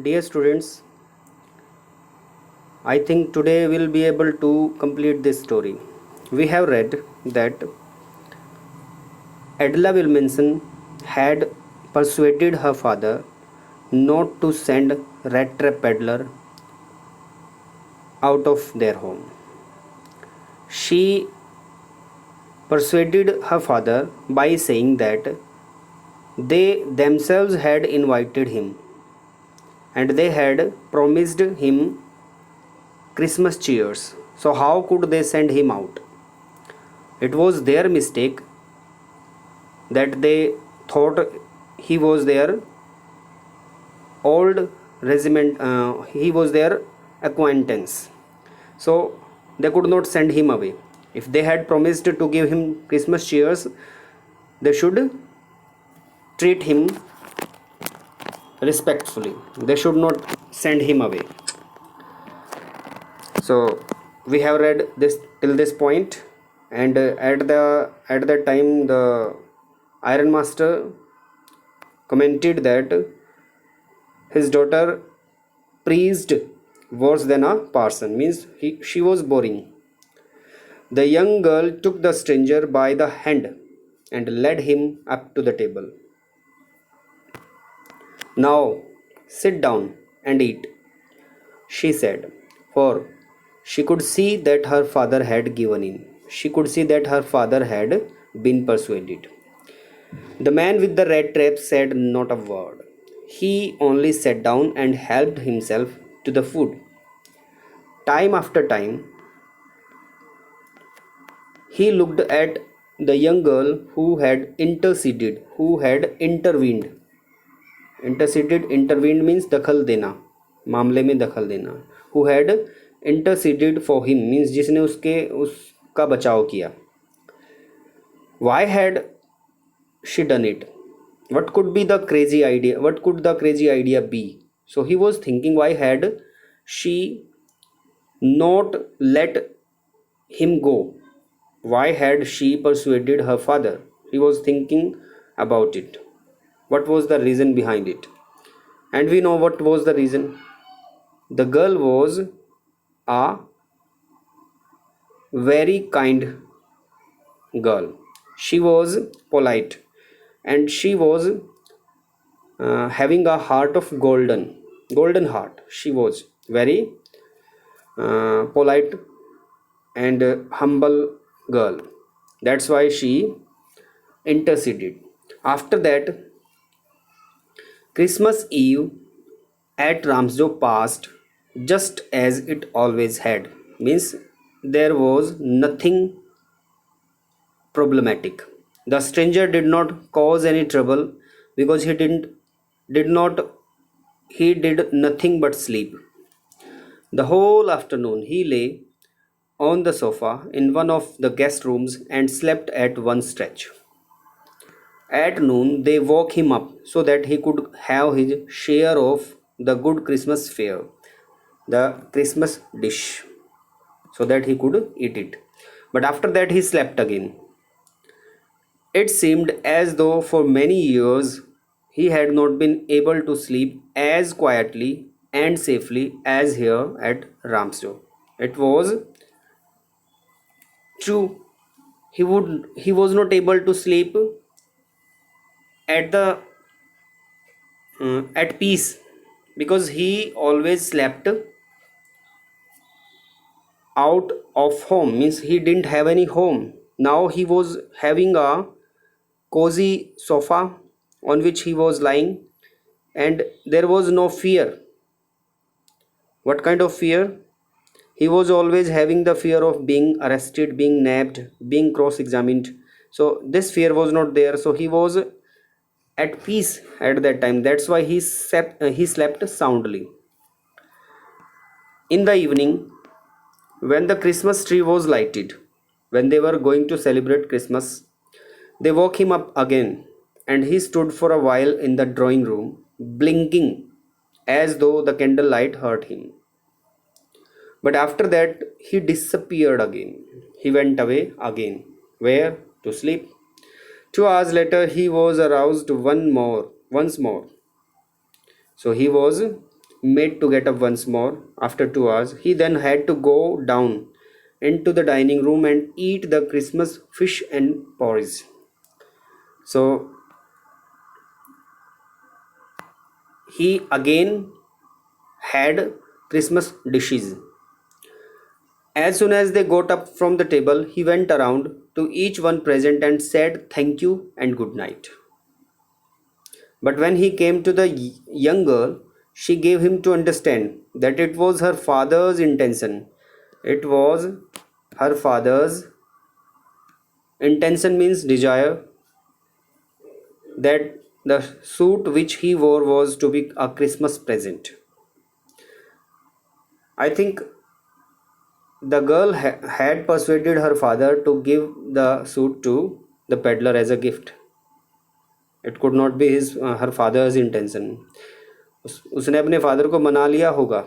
Dear students, I think today we'll be able to complete this story. We have read that Adela Wilkinson had persuaded her father not to send Rat Trap Peddler out of their home. She persuaded her father by saying that they themselves had invited him and they had promised him Christmas cheers. So, how could they send him out? It was their mistake that they thought he was their old regiment, he was their acquaintance. So, they could not send him away. If they had promised to give him Christmas cheers, they should treat him respectfully. They should not send him away. So we have read this till this point, and at that time the Iron Master commented that his daughter preached worse than a parson, means she was boring. The young girl took the stranger by the hand and led him up to the table. Now sit down and eat, she said, for she could see that her father had given in. She could see that her father had been persuaded. The man with the red trap said not a word. He only sat down and helped himself to the food. Time after time, he looked at the young girl who had interceded, who had intervened. Intervened means दखल देना, मामले में दखल देना. Who had interceded for him means जिसने उसका बचाव किया. Why had she done it? What could be the crazy idea? What could the crazy idea be? So he was thinking, why had she not let him go? Why had she persuaded her father? He was thinking about it. What was the reason behind it? And we know what was the reason. The girl was a very kind girl. She was polite, and she was having a heart of golden heart. She was very polite and humble girl. That's why she interceded. After that, Christmas Eve at Ramsjo passed just as it always had. Means there was nothing problematic. The stranger did not cause any trouble because did not he did nothing but sleep. The whole afternoon he lay on the sofa in one of the guest rooms and slept at one stretch. At noon they woke him up so that he could have his share of the good Christmas fare, the Christmas dish, so that he could eat it. But after that he slept again. It seemed as though for many years he had not been able to sleep as quietly and safely as here at Ramsdale. It was true. He was not able to sleep at the at peace because he always slept out of home, means he didn't have any home. Now he was having a cozy sofa on which he was lying, and there was no fear. What kind of fear? He was always having the fear of being arrested, being nabbed, being cross examined. So this fear was not there, so he was at peace at that time. That's why he slept soundly. In the evening, when the Christmas tree was lighted, when they were going to celebrate Christmas, they woke him up again, and he stood for a while in the drawing room, blinking as though the candlelight hurt him. But after that, he disappeared again. He went away again. Where? To sleep. 2 hours later, he was aroused once more. So he was made to get up once more after 2 hours. He then had to go down into the dining room and eat the Christmas fish and porridge. So he again had Christmas dishes. As soon as they got up from the table, he went around to each one present and said thank you and good night. But when he came to the young girl, she gave him to understand that it was her father's intention. It was her father's intention means desire that the suit which he wore was to be a Christmas present. I think the girl had persuaded her father to give the suit to the peddler as a gift. It could not be her father's intention. उसने अपने father को मना लिया होगा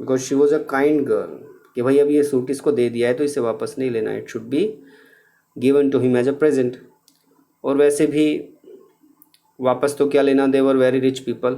because she was a kind girl कि भाई अब ये सूट इसको दे दिया है तो इसे वापस नहीं लेना, it should be given to him as a present. और वैसे भी वापस तो क्या लेना, they were very rich people.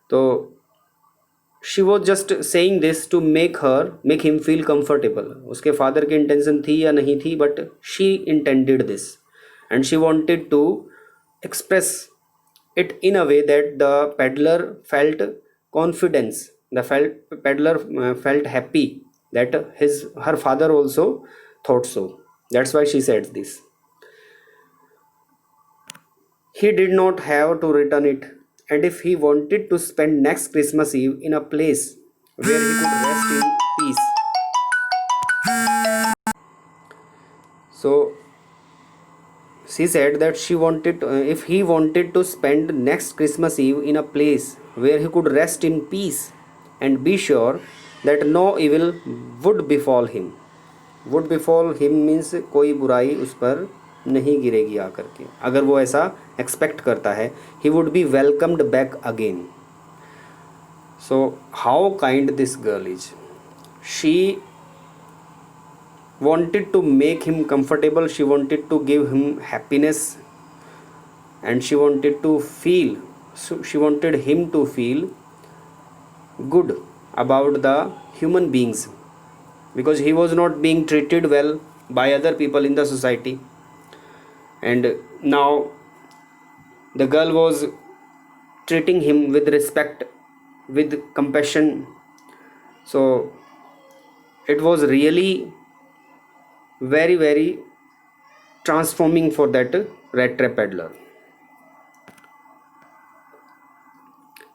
तो she was just saying this to make him feel comfortable. उसके फादर की इंटेंशन थी या नहीं थी, but she intended this and she wanted to express it in a way that the peddler felt confidence. Peddler felt happy that her father also thought so. That's why she said this. He did not have to return it, and if he wanted to spend next Christmas Eve in a place where he could rest in peace, so she said that she wanted if he wanted to spend next Christmas Eve in a place where he could rest in peace and be sure that no evil would befall him. Would befall him means कोई बुराई उस पर नहीं गिरेगी आकर के. अगर वो ऐसा एक्सपेक्ट करता है, he would be welcomed back again. So how kind this girl is. She wanted to make him comfortable, she wanted to give him happiness, and she wanted him to feel good about the human beings, because he was not being treated well by other people in the society. And now the girl was treating him with respect, with compassion. So it was really very transforming for that rat trap peddler.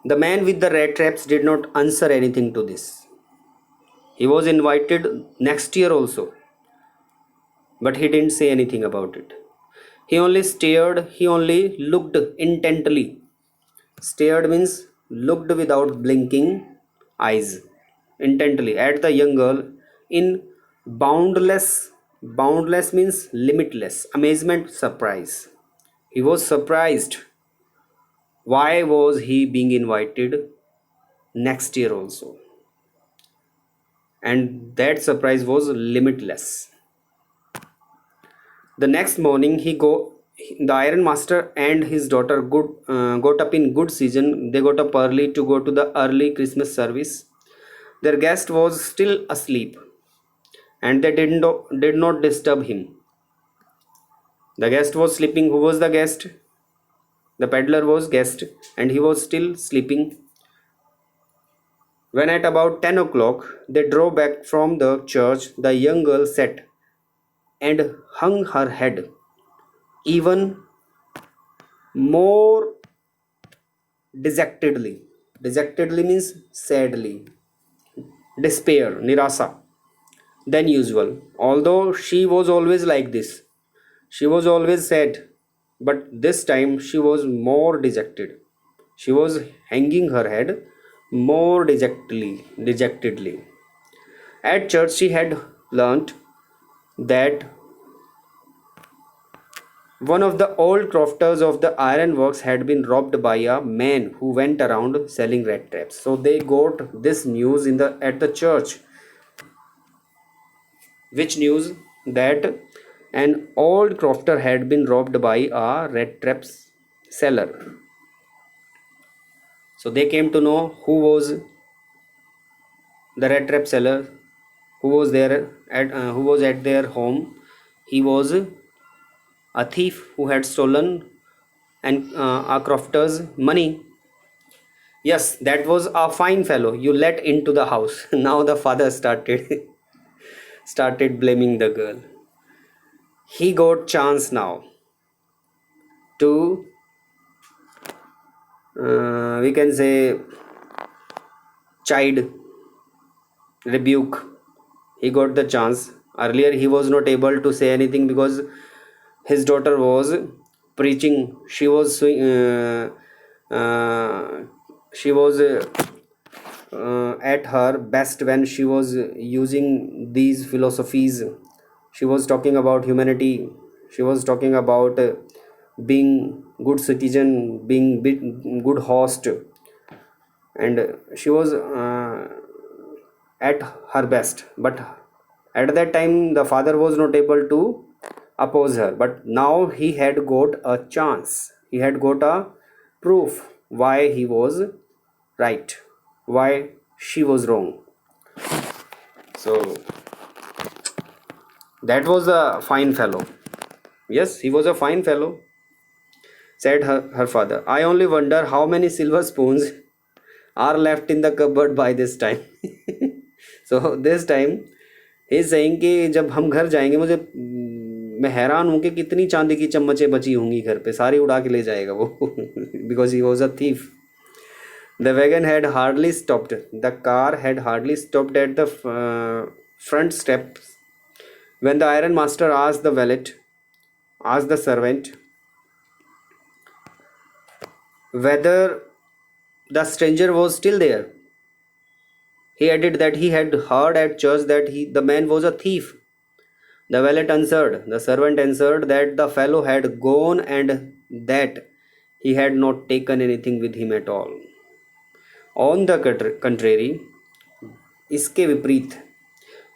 The man with the rat traps did not answer anything to this. He was invited next year also, but he didn't say anything about it. He only stared, he only looked intently. Stared means looked without blinking eyes, intently at the young girl in boundless means limitless amazement, surprise. He was surprised. Why was he being invited next year also? And that surprise was limitless. The next morning the iron master and his daughter got up in good season. They got up early to go to the early Christmas service. Their guest was still asleep, and they did not disturb him. The guest was sleeping. Who was the guest? The peddler was guest, and he was still sleeping. When at about 10 o'clock they drove back from the church, the young girl sat and hung her head even more dejectedly. Dejectedly means sadly, despair, nirasa, than usual. Although she was always like this, she was always sad, but this time she was more dejected. She was hanging her head more dejectedly. At church she had learnt that one of the old crofters of the ironworks had been robbed by a man who went around selling rat traps. So they got this news at the church. Which news? That an old crofter had been robbed by a rat traps seller. So they came to know who was the rat trap seller, who was there who was at their home. He was a thief who had stolen and a crofter's money. Yes, that was a fine fellow you let into the house. Now the father started blaming the girl. He got chance now to we can say chide, rebuke. He got the chance. Earlier he was not able to say anything because his daughter was preaching. She was at her best when she was using these philosophies. She was talking about humanity. She was talking about being good citizen, being good host, and she was at her best. But at that time the father was not able to oppose her, but now he had got a chance. He had got a proof why he was right, why she was wrong. So that was a fine fellow. Yes, he was a fine fellow, said her father. I only wonder how many silver spoons are left in the cupboard by this time. So this time he is saying कि जब हम घर जाएंगे मैं हैरान हूँ कि कितनी चांदी की चम्मचें बची होंगी घर पे, सारी उड़ा के ले जाएगा वो. Because he was a thief. The wagon had hardly stopped. The car had hardly stopped at the front steps when the iron master asked the servant whether the stranger was still there. He added that he had heard at church that the man was a thief. The servant answered that the fellow had gone and that he had not taken anything with him at all. On the contrary, इसके विपरीत,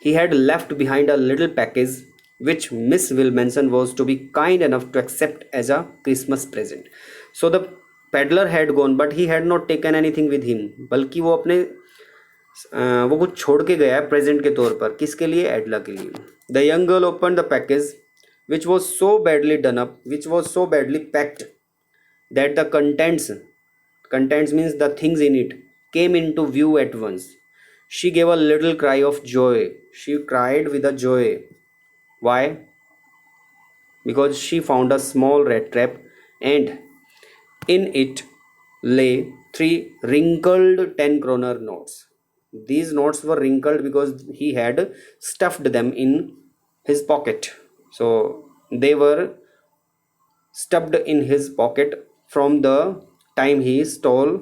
he had left behind a little package which Miss Wilmanson was to be kind enough to accept as a Christmas present. So the peddler had gone, but he had not taken anything with him. बल्कि वो अपने वो कुछ छोड़ के गया है present के तौर पर. किसके लिए? एडला के लिए. The young girl opened the package, which was so badly done up, which was so badly packed that the contents means the things in it, came into view at once. She gave a little cry of joy. She cried with a joy. Why? Because she found a small rat trap, and in it lay 3 wrinkled 10 kroner notes. These notes were wrinkled because he had stuffed them in his pocket. So they were stuffed in his pocket from the time he stole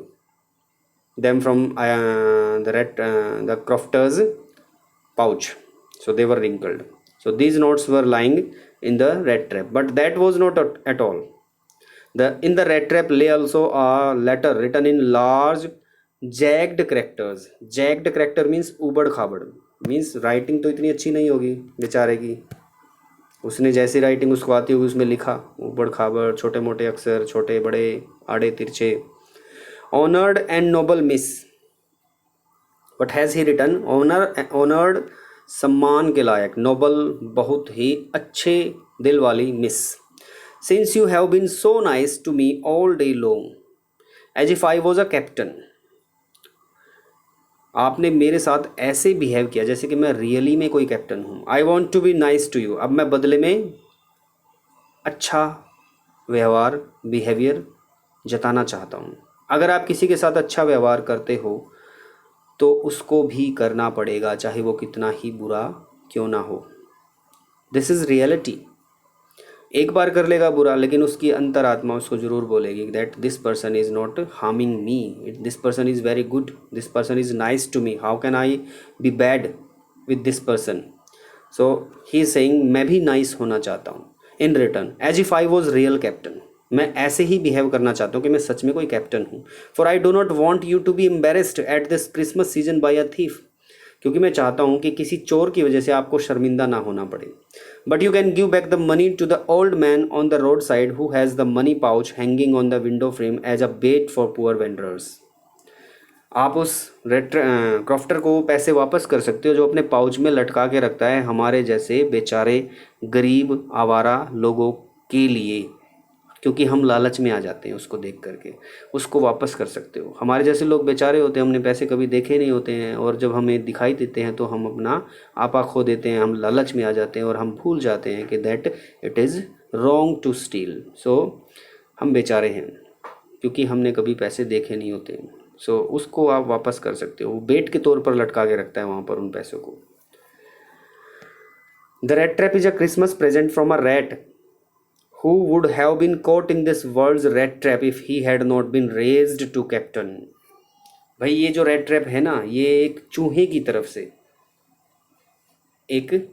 them from the crofter's pouch. So they were wrinkled. So these notes were lying in the rat trap, but that was not at all. In the rat trap lay also a letter written in large jagged characters. Jagged character means उबड़ खाबड़, means writing तो इतनी अच्छी नहीं होगी बेचारे की. उसने जैसी राइटिंग उसको आती होगी उसमें लिखा उबड़ खाबड़, छोटे मोटे अक्षर, छोटे बड़े, आड़े तिरछे. Honored and noble miss. What has he written? Honored, सम्मान के लायक. Noble, बहुत ही अच्छे दिल वाली miss. Since you have been so nice to me all day long, as if I was a captain. आपने मेरे साथ ऐसे बिहेव किया जैसे कि मैं रियली में कोई कैप्टन हूँ. I want to be nice to you. अब मैं बदले में अच्छा व्यवहार, बिहेवियर जताना चाहता हूँ. अगर आप किसी के साथ अच्छा व्यवहार करते हो तो उसको भी करना पड़ेगा, चाहे वो कितना ही बुरा क्यों ना हो. This is reality. एक बार कर लेगा बुरा, लेकिन उसकी अंतरात्मा उसको ज़रूर बोलेगी that this person is not harming me, this person is very good, this person is nice to me, how can I be bad with this person. So he is saying मैं भी नाइस होना चाहता हूँ in return, as if I was real captain. मैं ऐसे ही behave करना चाहता हूँ कि मैं सच में कोई कैप्टन हूँ. For I do not want you to be embarrassed at this Christmas season by a thief. क्योंकि मैं चाहता हूँ कि किसी चोर की वजह से आपको शर्मिंदा ना होना पड़े. But you can give back the money to the old man on the roadside who has the money pouch hanging on the window frame as a bait for poor vendors. आप उस crofter को पैसे वापस कर सकते हो जो अपने पाउच में लटका के रखता है हमारे जैसे बेचारे गरीब आवारा लोगों के लिए, क्योंकि हम लालच में आ जाते हैं उसको देख करके। उसको वापस कर सकते हो। हमारे जैसे लोग बेचारे होते हैं, हमने पैसे कभी देखे नहीं होते हैं, और जब हमें दिखाई देते हैं तो हम अपना आपा खो देते हैं, हम लालच में आ जाते हैं और हम भूल जाते हैं कि that it is wrong to steal. So हम बेचारे हैं क्योंकि हमने कभी पैसे देखे नहीं होते। सो उसको आप वापस कर सकते हो। वो बेट के तौर पर लटका के रखता है वहाँ पर उन पैसों को। The rate trap is a Christmas present from a rat who would have been caught in this world's rat trap if he had not been raised to captain। भाई ये जो रेड ट्रैप है ना, ये एक चूहे की तरफ से एक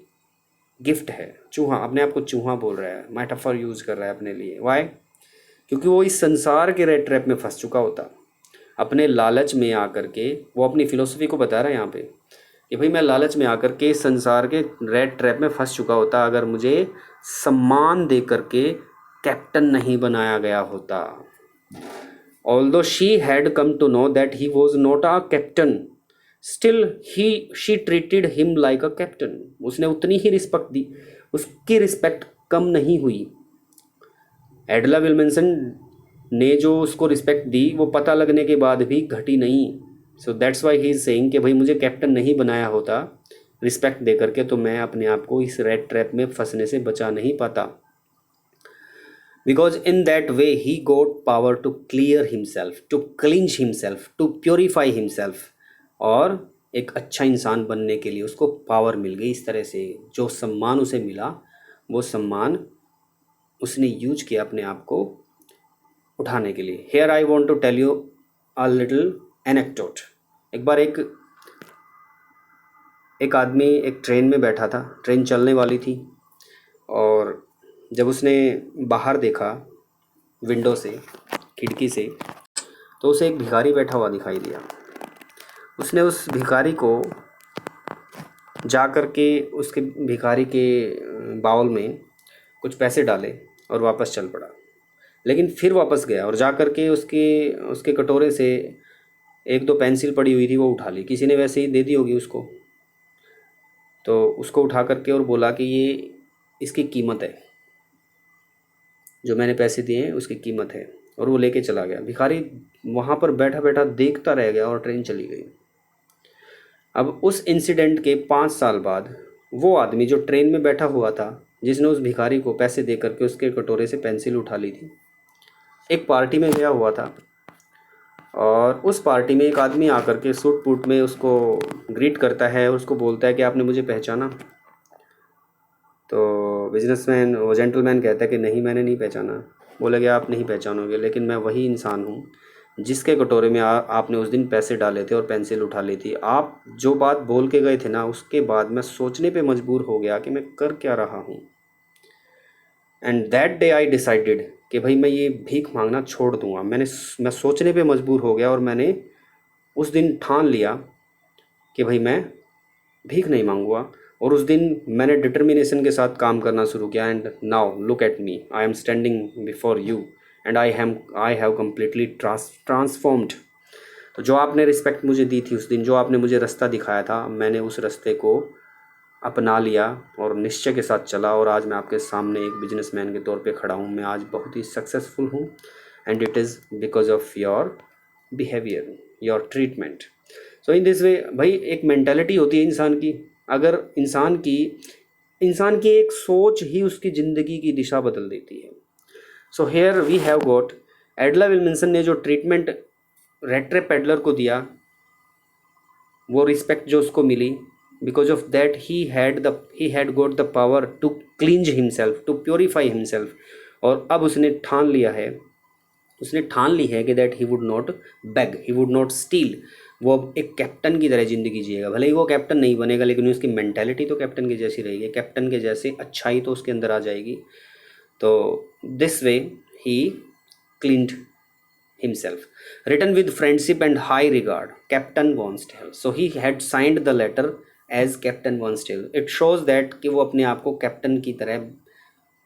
गिफ्ट है। चूहा अपने आप को चूहा बोल रहा है, मेटाफर यूज कर रहा है अपने लिए। वाई? क्योंकि वो इस संसार के रेड ट्रैप में फंस चुका होता, अपने लालच में आकर के। वो अपनी फिलोसफी को बता रहा है यहाँ पे कि भाई मैं लालच में आकर के इस संसार के रेड ट्रैप में फंस चुका होता अगर मुझे सम्मान दे करके कैप्टन नहीं बनाया गया होता। Although she had come to know that he was not a captain, still she treated him like a captain। उसने उतनी ही रिस्पेक्ट दी, उसकी रिस्पेक्ट कम नहीं हुई। एडला विल्मनसन ने जो उसको रिस्पेक्ट दी वो पता लगने के बाद भी घटी नहीं। So that's why he is saying कि भाई मुझे कैप्टन नहीं बनाया होता रिस्पेक्ट दे करके तो मैं अपने आप को इस रेड ट्रैप में फंसने से बचा नहीं पाता। Because in that way he got power to clear himself, to cleanse himself, to purify himself. और एक अच्छा इंसान बनने के लिए उसको पावर मिल गई इस तरह से। जो सम्मान उसे मिला वो सम्मान उसने यूज किया अपने आप को उठाने के लिए। Here I want to tell you a little anecdote. एक बार एक आदमी एक ट्रेन में बैठा था, ट्रेन चलने वाली थी, और जब उसने बाहर देखा विंडो से, खिड़की से, तो उसे एक भिखारी बैठा हुआ दिखाई दिया। उसने उस भिखारी को जा कर के उसके भिखारी के बाउल में कुछ पैसे डाले और वापस चल पड़ा। लेकिन फिर वापस गया और जा कर के उसके कटोरे से एक दो पेंसिल पड़ी हुई थी वो उठा ली। किसी ने वैसे ही दे दी होगी उसको, तो उसको उठा करके और बोला कि ये इसकी कीमत है, जो मैंने पैसे दिए हैं उसकी कीमत है, और वो लेके चला गया। भिखारी वहाँ पर बैठा बैठा देखता रह गया और ट्रेन चली गई। अब उस इंसिडेंट के 5 साल बाद वो आदमी जो ट्रेन में बैठा हुआ था, जिसने उस भिखारी को पैसे दे करके उसके कटोरे से पेंसिल उठा ली थी, एक पार्टी में गया हुआ था, और उस पार्टी में एक आदमी आकर के सूट बूट में उसको ग्रीट करता है और उसको बोलता है कि आपने मुझे पहचाना। तो बिजनेसमैन, वो जेंटलमैन कहता है कि नहीं, मैंने नहीं पहचाना। बोले कि आप नहीं पहचानोगे, लेकिन मैं वही इंसान हूँ जिसके कटोरे में आपने उस दिन पैसे डाले थे और पेंसिल उठा ली थी। आप जो बात बोल के गए थे ना, उसके बाद मैं सोचने पे मजबूर हो गया कि मैं कर क्या रहा हूँ। And that day I decided कि भाई मैं ये भीख मांगना छोड़ दूंगा। मैं सोचने पे मजबूर हो गया और मैंने उस दिन ठान लिया कि भाई मैं भीख नहीं मांगूंगा। और उस दिन मैंने डिटर्मिनेशन के साथ काम करना शुरू किया। And now look at me, I am standing before you and I have completely transformed. तो जो आपने रिस्पेक्ट मुझे दी थी उस दिन, जो आपने मुझे रास्ता दिखाया था, मैंने उस रास्ते को अपना लिया और निश्चय के साथ चला, और आज मैं आपके सामने एक बिजनेसमैन के तौर पे खड़ा हूँ। मैं आज बहुत ही सक्सेसफुल हूँ, and it is because of your behaviour, your treatment. So in this way भाई एक मेंटालिटी होती है इंसान की। अगर इंसान की एक सोच ही उसकी ज़िंदगी की दिशा बदल देती है। So here we have got एडला विल्मनसन ने जो ट्रीटमेंट रेड ट्रैप पेडलर को दिया, वो रिस्पेक्ट जो उसको मिली, because of that he had got the power to cleanse himself, to purify himself. और अब उसने ठान ली है कि that he would not beg, he would not steal. वो अब एक कैप्टन की तरह ज़िंदगी जिएगा। भले ही वो कैप्टन नहीं बनेगा, लेकिन उसकी मेंटालिटी तो कैप्टन की जैसी रहेगी, कैप्टन के जैसे अच्छाई तो उसके अंदर आ जाएगी। तो this way he cleaned himself, written with friendship and high regard, Captain Bonstell। So he had signed the letter as Captain Bonstell। It shows that कि वो अपने आप को कैप्टन की तरह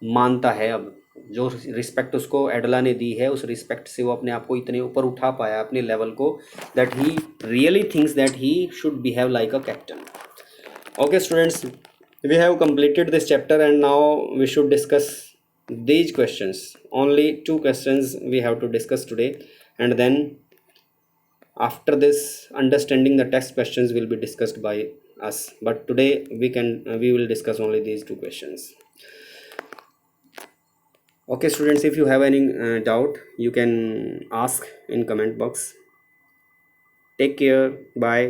मानता है अब। जो रिस्पेक्ट उसको एडला ने दी है, उस रिस्पेक्ट से वो अपने आप को इतने ऊपर उठा पाया अपने लेवल को, that he really thinks that he should behave like a captain. Okay, students, we have completed this chapter and now we should discuss these questions. Only two questions we have to discuss today, and then after this, understanding the text questions will be discussed by us. But today we will discuss only these two questions. Okay, students, if you have any doubt, you can ask in comment box. Take care. Bye.